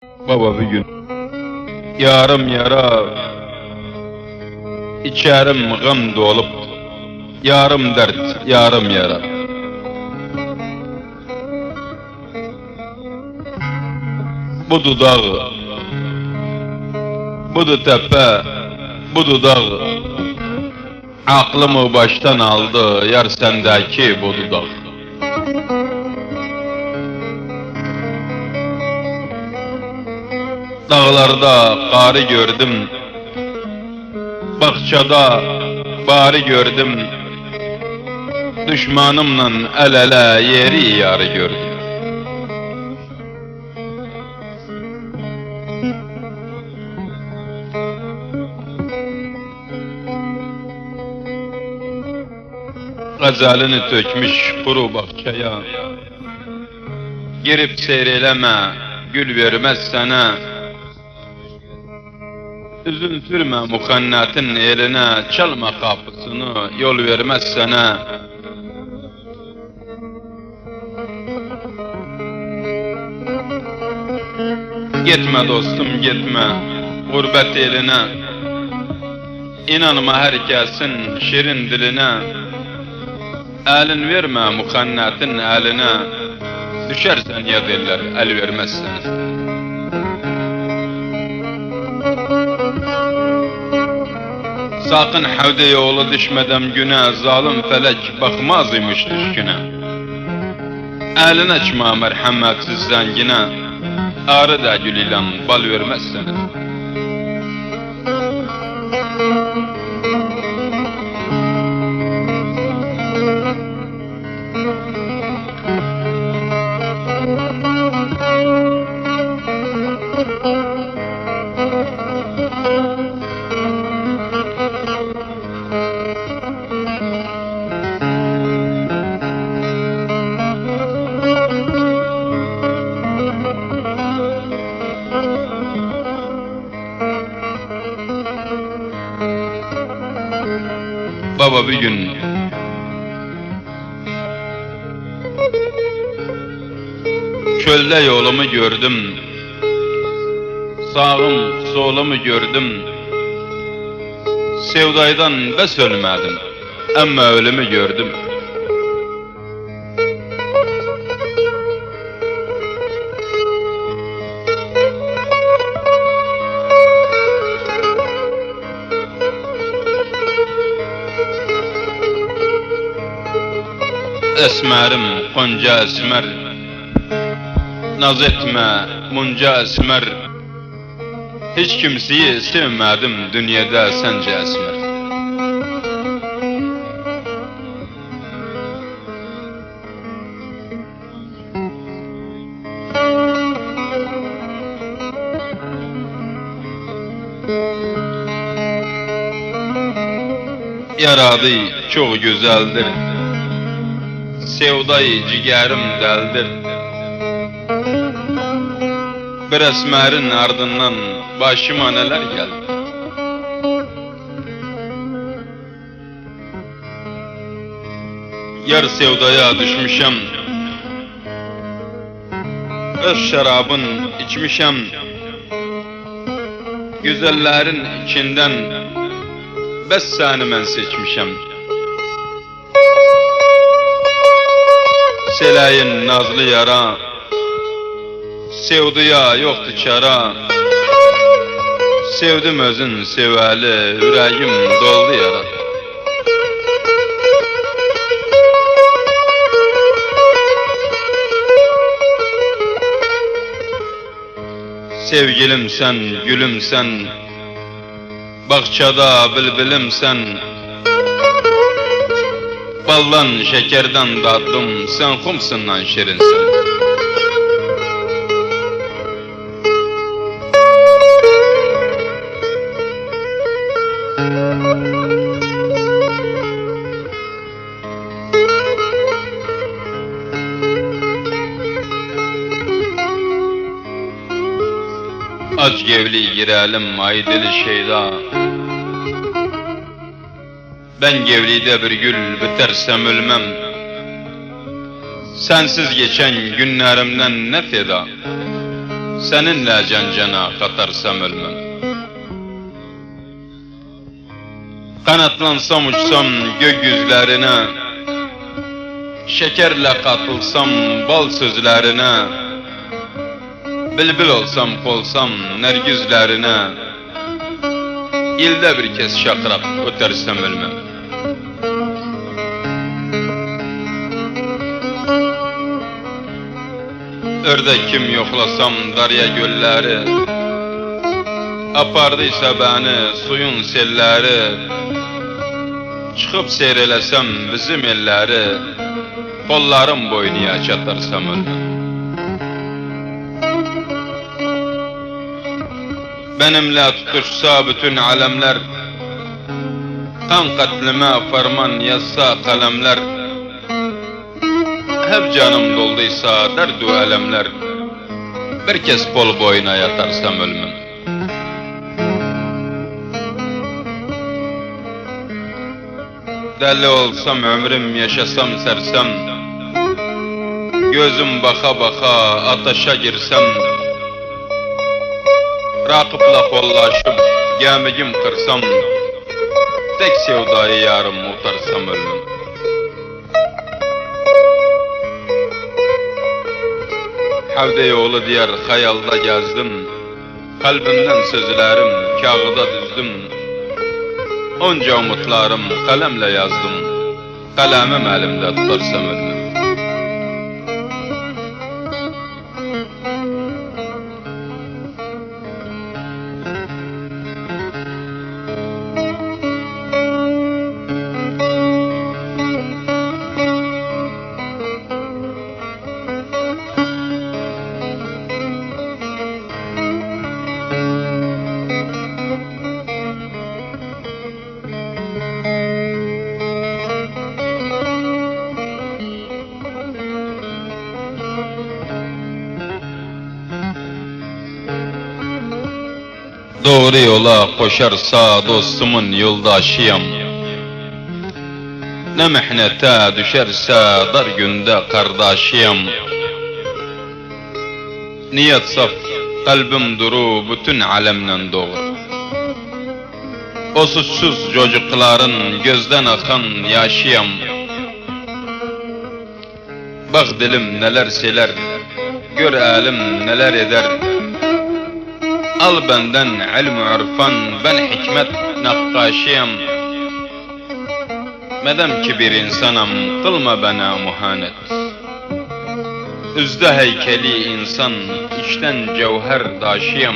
Baba bir gün yarım yara, içerim gam dolup, yarım dert, yarım yara. Budu dağ, budu tepe, budu dağ, aklımı baştan aldı yar sendeki budu dağ. Dağlarda qarı gördüm, bahçada bari gördüm, düşmanımla el ele yeri yarı gördüm. Gazelini tökmüş kuru bahçeye, girip seyreyleme, gül vermez sana. Üzün sürme mukannatin eline, çalma kapısını, yol vermez sana. Gitme dostum gitme, gurbet eline. İnanma herkesin şirin diline. Elin verme mukannatin eline, düşersen ya derler el vermezsen. Sakın havde yolu düşmeden güne, zalim felek bakmaz imiş düşküne. Elin açma merhametsiz zengine, ağrı da gül ilan bal vermez sana. Baba bir gün çölde yolumu gördüm, sağım solumu gördüm. Sevdaydan bes ölmedim, ama ölümü gördüm. Esmerim Gonca esmer, naz etme munca esmer. Hiç kimseyi sevmedim dünyada sence esmer. Yaradı çok güzeldir, sevdayı ciğerim deldir. Bir esmerin ardından başıma neler geldi. Yar sevdaya düşmüşem, öz şarabın içmişem. Güzellerin içinden bes seni ben seçmişem. Selayin nazlı yara, sevdiya yoktu çara. Sevdim özün seveli, yüreğim doldu yara. Sevgilim sen, gülüm sen, bahçada bülbülüm sen. Baldan şekerden tattım, sen kumsundan şirinsin. Aç gevli girelim ay deli şeyda. Ben gevlide bir gül bitersem ölmem. Sensiz geçen günlerimden ne feda. Seninle cancana katarsam ölmem. Kanatlansam uçsam gökyüzlerine, şekerle katılsam bal sözlerine, bülbül olsam kolsam nergizlerine, ilde bir kez şakrak ötersem ölmem. Ördekim yoklasam darya gölleri, apardıysa beni suyun selleri, çıkıp seyrelesem bizim elleri, kollarım boynuya çatarsam ölmem. Benimle tutuşsa bütün alemler, kan katlime ferman yazsa kalemler, hep canım dolduysa derdu elemler, bir kez kol boyuna yatarsam ölmem. Deli olsam ömrüm yaşasam sersem, gözüm baka baka ateşe girsem, rakıpla kollaşıp gemigim kırsam, tek sevdayı yarım utarsam ölmem. Havde yolu diyar hayalda gezdim, kalbimden sözlerim kağıda düzdüm. Onca umutlarım kalemle yazdım, kalemim elimde tutarsam ölmem. Doğru yola koşarsa dostumun yoldaşıyam, ne mihnete düşerse dar günde kardeşiyam. Niyet saf, kalbim duru bütün alemden doğur. O suçsuz çocukların gözden akan yaşıyam. Bak dilim neler söyler, gör elim neler eder. Al benden ilm-i irfan, ben hikmet nakkaşıyam. Madem ki bir insanam, kılma bana muhanet. Üzde heykeli insan, içten cevher daşıyam.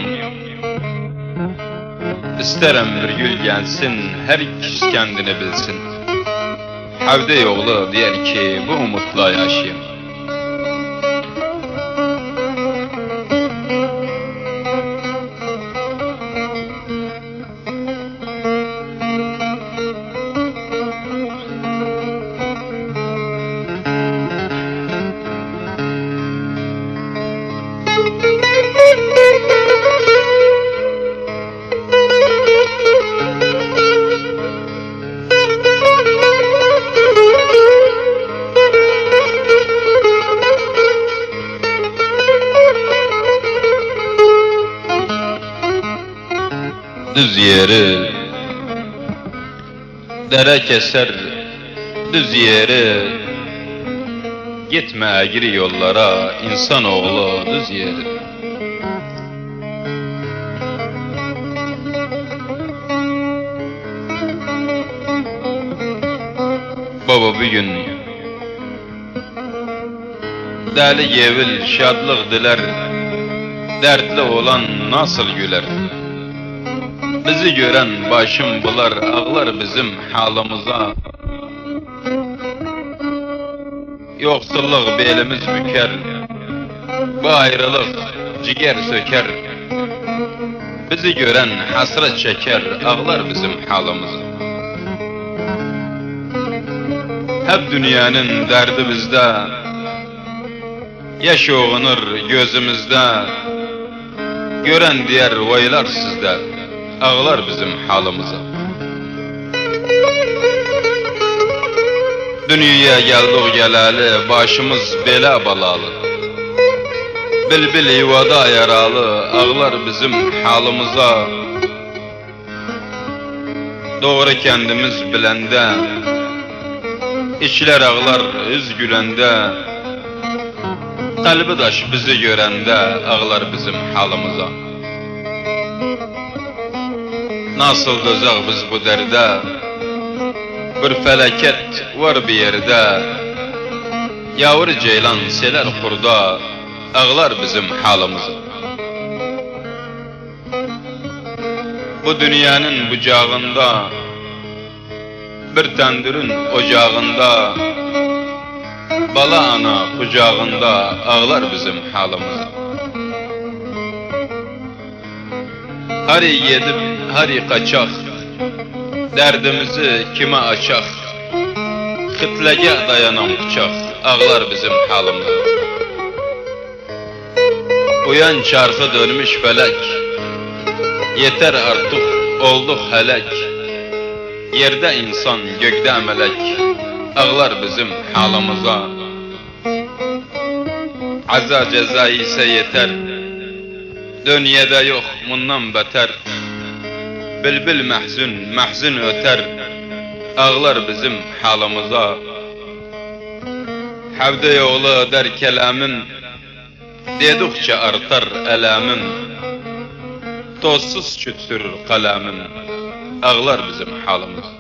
İsterim bir gül gelsin, herkes kendini bilsin. Havde yolu diyer ki bu umutla yaşayam. Düz yeri dere keser, düz yeri gitme egri yollara, insanoğlu düz yeri. Baba bugün deli yevil şadlık diler, dertli olan nasıl güler? Bizi gören başım bular, ağlar bizim halımıza. Yoksulluk belimiz büker, bu ayrılık ciğer söker. Bizi gören hasret çeker, ağlar bizim halımıza. Hep dünyanın derdi bizde, yaş oğunur gözümüzde. Gören diğer vaylar sizde, ağlar bizim halımıza. Dünyaya geldik geleli, başımız bela balalı. Bülbül yuvada yaralı, ağlar bizim halımıza. Doğru kendimiz bilende, içler ağlar üz gülende. Kalbi daş bizi görende, ağlar bizim halımıza. Nasıl dözək biz bu dərdə? Bir fəlakət var bir yerdə. Yavur ceylan selər xurda, ağlar bizim halımıza. Bu dünyanın bucağında, bir tandırın ocağında, bala ana kucağında, ağlar bizim halımıza. Hari yedib, hari qaçaq, dərdimizi kimə açaq? Xitləgə dayanan bıçaq, ağlar bizim halımıza. Uyan çarxı dönmüş fələk, yeter artıq olduq hələk. Yerdə insan, gökdə mələk, ağlar bizim halımıza. Aza cəza isə yeter, dünyada yox bundan beter. Bülbül məhzun, məhzun öter, ağlar bizim halımıza. Havda yolu der kelamın, dedikçe artar ələmin. Tozsuz kütsür qələmin, ağlar bizim halımıza.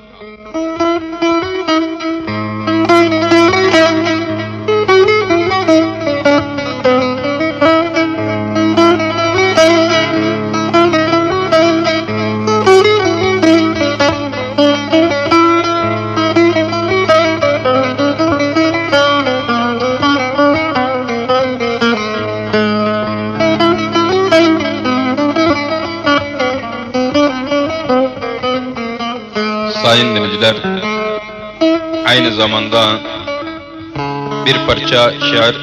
Sayın dinleyiciler, aynı zamanda bir parça şiir,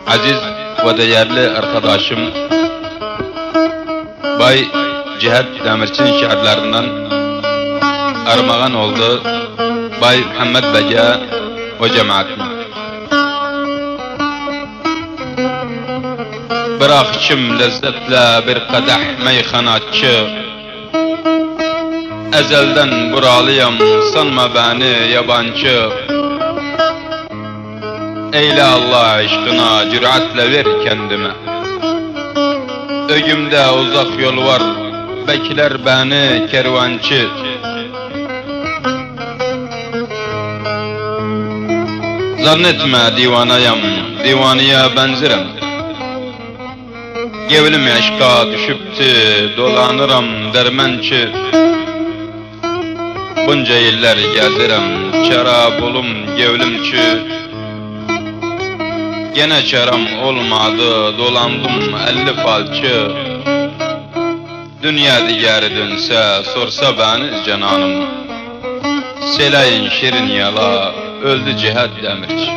aziz ve değerli arkadaşım Bay Cihat Demirçin şiirlerinden armağan oldu Bay Muhammed Bege ve cemaatine. Bırak içim lezzetle bir kadeh meyhanatçı, ezelden buralıyam, sanma beni yabancı. Eyle Allah aşkına, cüratle ver kendime. Ögümde uzak yol var, bekler beni kervancı. Zannetme divanayam, divaniye benzerim. Gevlim aşka düşüptü, dolanırım dermençi. Bunca yıllar gezirəm, çara bulum gevlimçi. Gene çaram olmadı, dolandım 50 falçı. Dünya digeri dönse, sorsa beni cananım. Selayin şirin yala, öldü Cihat Demirçi.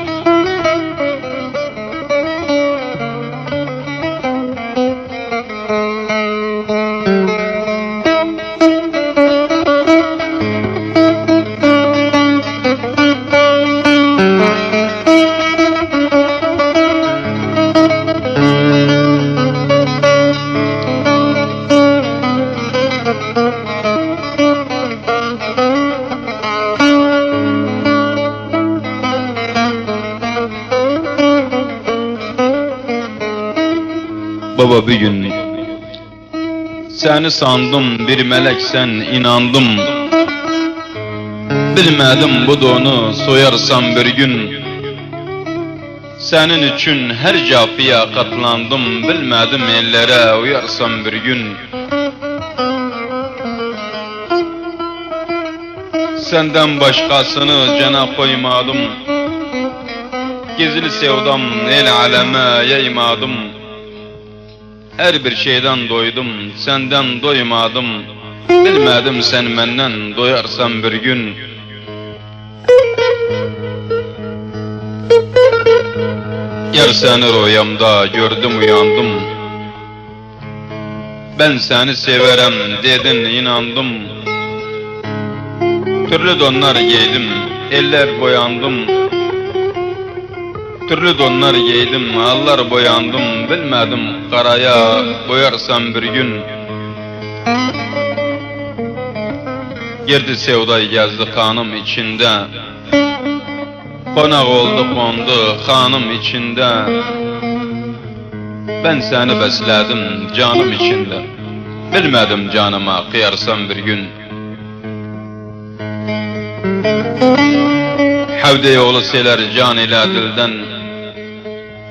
Baba bir gün seni sandım, bir meleksen inandım. Bilmedim bu donu soyarsam bir gün. Senin için her capıya katlandım, bilmedim ellere uyarsam bir gün. Senden başkasını cana koymadım, gizli sevdam el aleme yaymadım. Her bir şeyden doydum, senden doymadım. Bilmedim sen benden doyarsan bir gün. Yer seni rüyamda gördüm uyandım. Ben seni severem dedin inandım. Türlü donlar giydim, eller boyandım. Türlü donlar giydim, hallar boyandım, bilmedim karaya boyarsam bir gün. Girdi sevday gezdi kanım içinde, konak oldu kondu kanım içinde. Ben seni besledim canım içinde, bilmedim canıma kıyarsam bir gün. Havde yolu seler can ile dilden,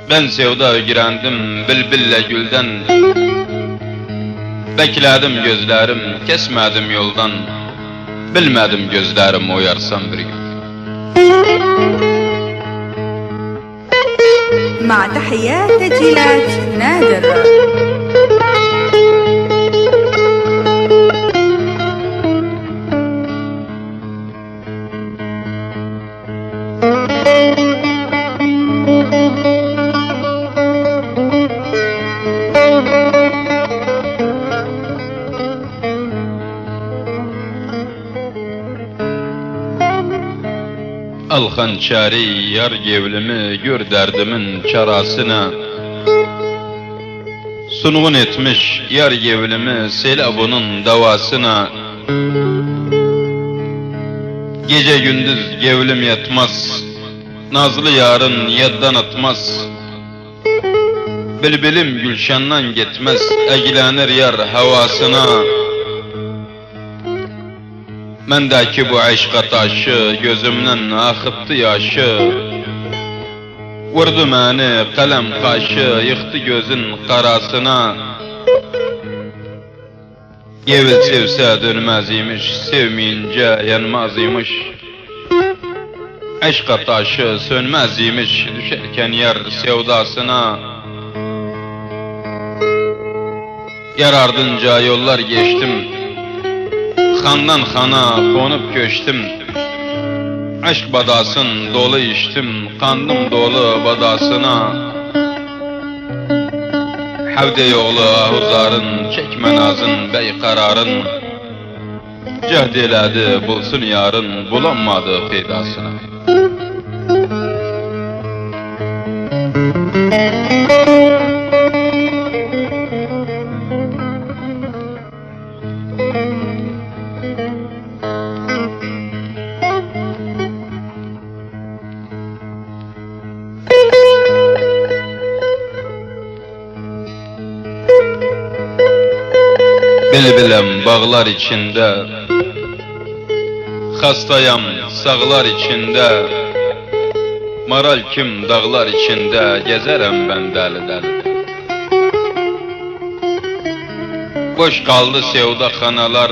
ben sevda girendim bilbille gülden. Bekledim gözlerim kesmedim yoldan, bilmedim gözlerim oyarsam bir gün. مع تحيات تسجيلات نادر. Al hançeri yar gevlimi gör derdimin çarasına. Sungun etmiş yar gevlimi sela bunun davasına. Gece gündüz gevlim yatmaz, nazlı yarın yaddan atmaz. Bilbilim gülşandan gitmez, egilenir yar havasına. Mendeki bu aşka taşı, gözümden akıttı yaşı. Vurdu beni kalem kaşı, yıktı gözün karasına. Gevil sevse dönmez imiş, sevmeyince yanmaz imiş. Aşka taşı sönmez imiş, düşerken yar sevdasına. Yar ardınca yollar geçtim, Xandan xana konup köçtüm. Aşk badasın dolu içtim, kandım dolu badasına. Havde yolu ahuzarın, çekme nazın bey kararın. Cehd elədi bulsun yarın, bulanmadı feydasına. Bilbilem bağlar içinde, hastayam sağlar içinde. Maral kim dağlar içinde, gezerem ben deli deli. Boş kaldı sevda xanalar,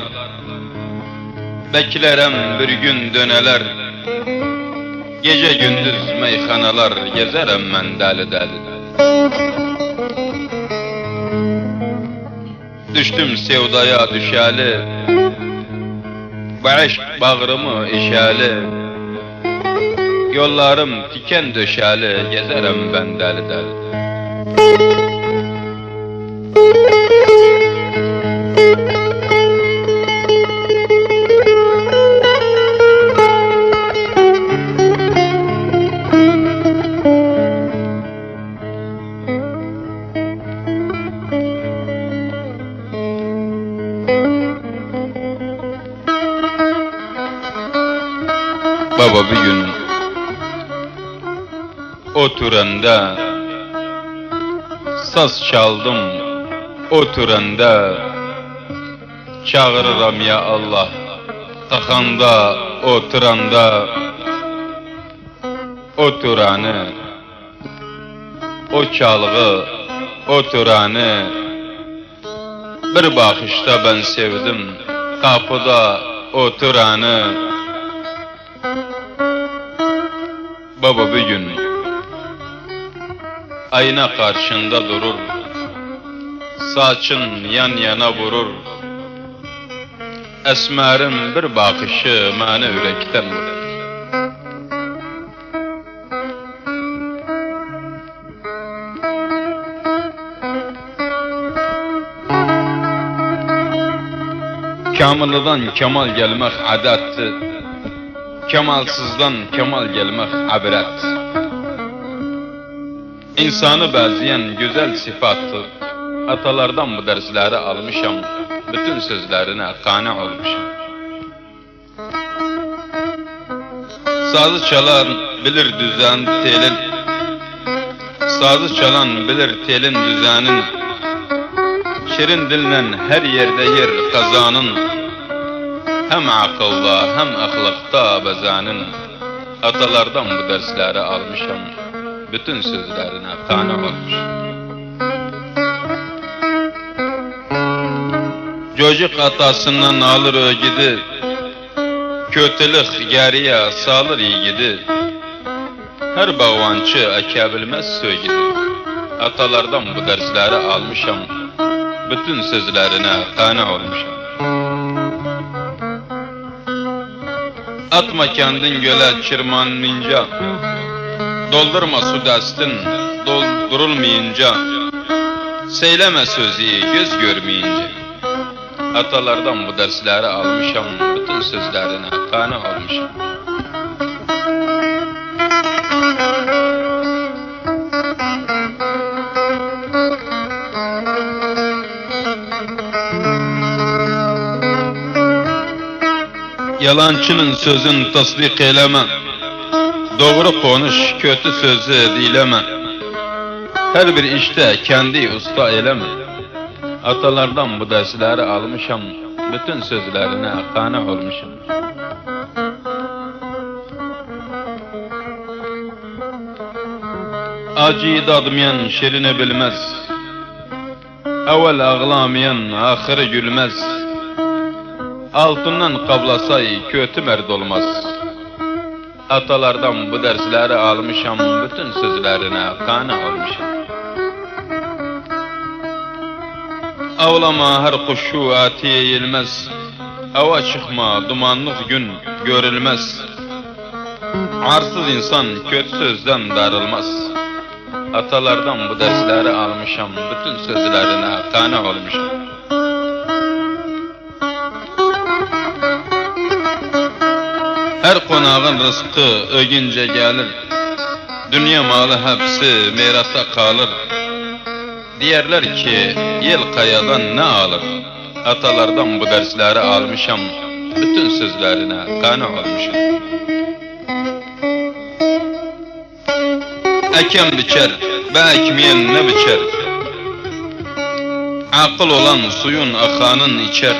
beklerem bir gün döneler. Gece gündüz meyxanalar, gezerem ben deli deli. Düştüm sevdaya düşeli, bu aşk bağrımı işeli. Yollarım tiken döşeli, gezerem ben deli deli. Baba bir gün oturanda, saz çaldım oturanda. Çağırıram ya Allah, takanda oturanda. Oturanı, o çalgı oturanı. Bir bakışta ben sevdim, kapıda oturanı. Baba bir gün ayna karşında durur, saçın yan yana vurur. Esmerin bir bakışı məni ürəkdən vurur. Kamılıdan kemal gelmek adettir, kemalsızdan kemal gelmek abiret. İnsanı bəzəyən gözəl sifatı, atalardan bu dərsləri almışam, bütün sözlərinə qane olmuşam. Sazı çalan bilir düzen telin, sazı çalan bilir telin düzenin, şirin dillə her yerde yer kazanın, hem akılda hem ahlakta bezanin, atalardan bu dersleri almışam, bütün sözlerine qane olmuşam. Çocuk atasından alır ögidi, kötülük geriye salır yiğidi, her bağvançı ekebilmez sögidi, atalardan bu dersleri almışam, bütün sözlerine qane olmuşam. Atma kendin göle çırmanmayınca, doldurma su destin doldurulmayınca, seyleme sözü göz görmeyince, atalardan bu dersleri almışam, bütün sözlerine qane olmuşam. Yalancının sözün tasdik eyleme, doğru konuş, kötü sözü dileme. Her bir işte kendi usta eyleme. Atalardan bu dersleri almışam, bütün sözlerine qane olmuşam. Acıyı dadmayan şirini bilmez, evvel ağlamayan ahırı gülmez. Altından kablasay kötü merd olmaz. Atalardan bu dersleri almışam, bütün sözlerine qane olmuşam. Ağlama her kuşu ati eğilmez, ava çıkma dumanlık gün görülmez. Arsız insan kötü sözden darılmaz. Atalardan bu dersleri almışam, bütün sözlerine qane olmuşam. Her konağın rızkı ögünce gelir, dünya malı hepsi mirasa kalır. Diyerler ki yel kayadan ne alır, atalardan bu dersleri almışam, bütün sözlerine qane olmuşam. Eken biçer, ekmeyen ne biçer, akıl olan suyun akanın içer.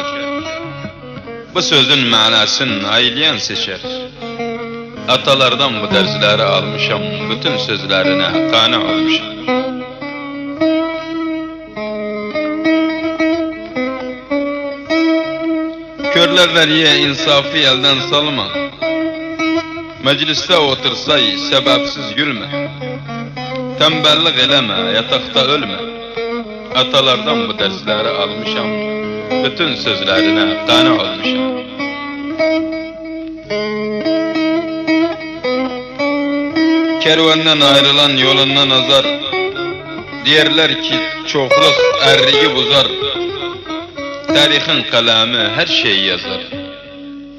Bu sözün manasını aylayan seçer. Atalardan bu dersleri almışam, bütün sözlerine qane olmuşam. Körlerleriye insafı elden salma, mecliste otursay sebepsiz gülme. Tembellik eleme, yatakta ölme. Atalardan bu dersleri almışam, bütün sözlerine qane olmuşam. Kervandan ayrılan yolundan azar, diyerler ki çokluk erriği buzar. Tarihin kalemi her şeyi yazar.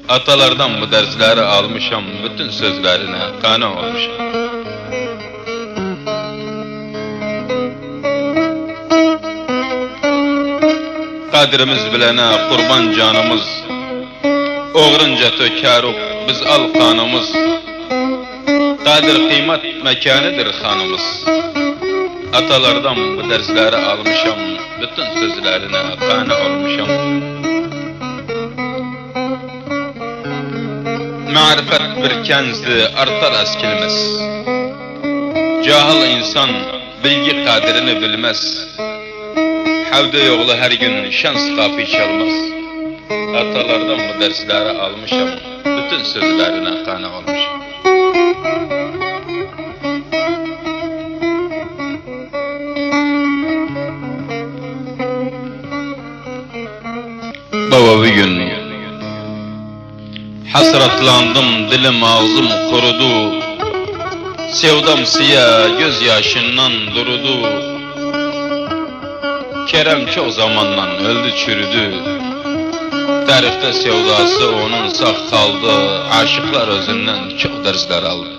Atalardan bu dersleri almışam, bütün sözlerine qane olmuşam. Kadrimiz bilene kurban canımız, oğrunca tökəruk biz al kanımız. Kadir kıymet mekanidir hanımız. Atalardan bu dersleri almışam, bütün sözlerine qane olmuşam. Marifet bir kenzdi, artar eskilmez. Cahil insan bilgi kadrini bilmez. Havda yolu her gün şans kapı çalmaz. Atalardan bu dersleri almışam, bütün sözlerine qane olmuşam. Baba bir gün hasratlandım, dilim ağzım kurudu. Sevdam siyah gözyaşından durudu. Kerem çok zamandan öldü çürüdü. Tarifte sevdası onun sağ kaldı. Aşıklar özünden çok dersler aldı.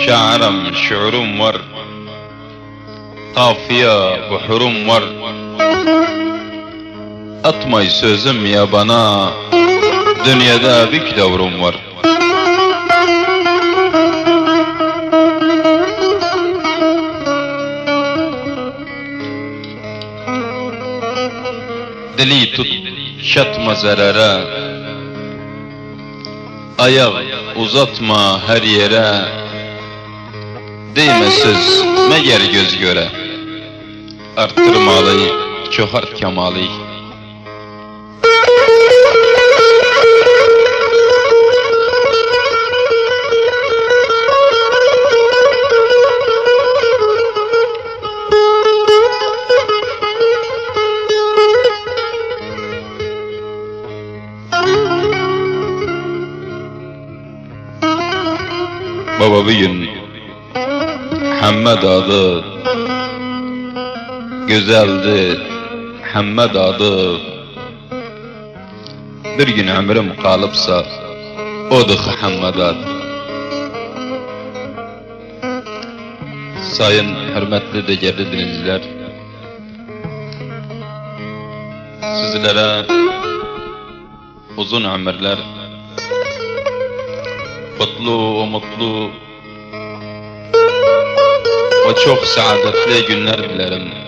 Şairim, şuurum var. Kafiye, buhurum var. Atmay sözüm yabana, dünyada bir davrum var. Dili tut, şatma zarara. Ayak uzatma her yere. Değme söz, meğer göz göre. Arttırmalı, çoğart kemalı. Baba bugün Hammed adı güzeldi, Hammed adı. Bir gün ömrüm kalıpsa odur Hammed adı. Sayın hürmetli değerli dinleyiciler, sizlere uzun ömürler, mutlu ve çok saadetli günler dilerim.